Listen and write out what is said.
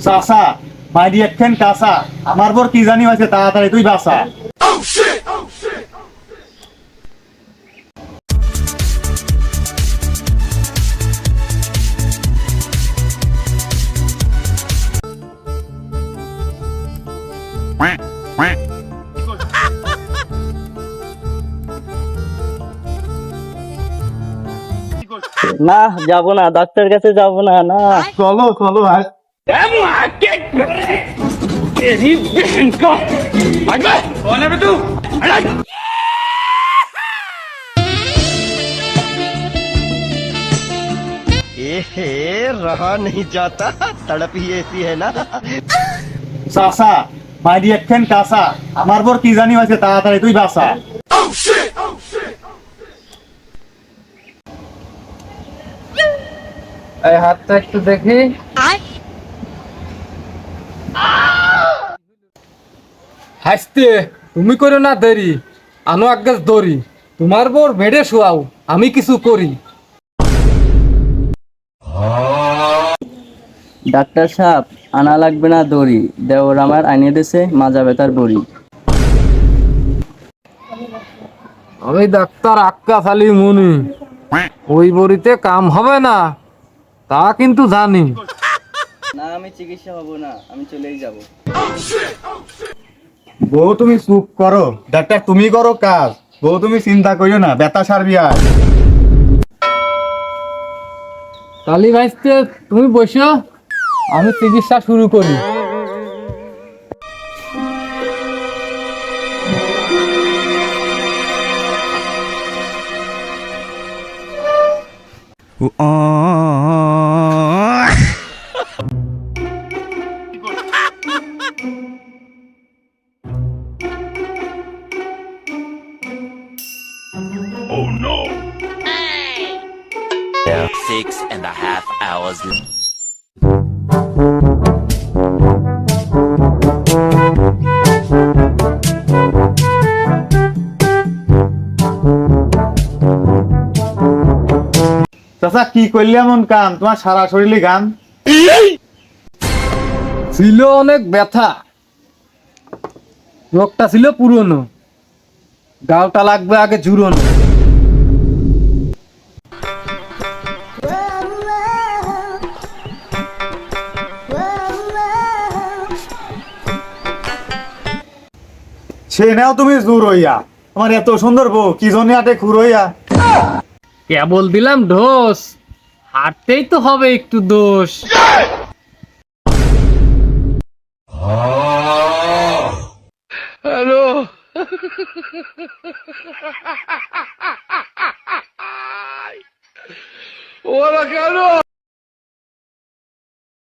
চাচা মাইরি একখান কাঁচা আমার পর কি জানি হয়েছে তাড়াতাড়ি তুই বাসা। না, যাব না, ডাক্তার কাছে যাব না। না, চলো চলো আয়। रहा नहीं जाता, तड़प ही ऐसी है ना। চাচা মাইরি একখান কাঁচা আমার পর কি জানি হয়েছে তাড়াতাড়ি তুই বাসা। এই হাতটা একটু দেখি। হাসতে তুমি করো না দেরি, আনো এক গাছ দড়ি, তোমার বোর বেডে শোয়াও, আমি কিছু করি। ডাক্তার সাহেব, আনা লাগবে না দড়ি, দেওর আমার আনিয়ে দিছে মাজা ব্যথার বড়ি। আমি ডাক্তার আক্কাস আলী মুনি, ওই বড়িতে কাম হবে না তা কিন্তু জানি। না, আমি চিকিৎসা হব না, আমি চলেই যাব। বউ তুমি চুপ করো, ডাক্তার তুমি করো কাজ। বউ তুমি চিন্তা করিও না, ব্যথা সারবি আর। কালি ভাইস্তে তুমি বসো, আমি চিকিৎসা শুরু করি। Six and a half hours. চাচা কি করলি এমন কাম, তোমার সারা শরীরে গাম। ছিল অনেক ব্যথা, রোগটা ছিল পুরনো, গাওটা লাগবে আগে জুড়োনো। সে নাও তুমি জোর হইয়া, তোমার এত সুন্দর বউ কি জন্য আটে খুর হইয়া। কেবল দিলাম ঢোস, হাঁটতেই তো হবে একটু দোষ। হ্যালো। ওরা কেন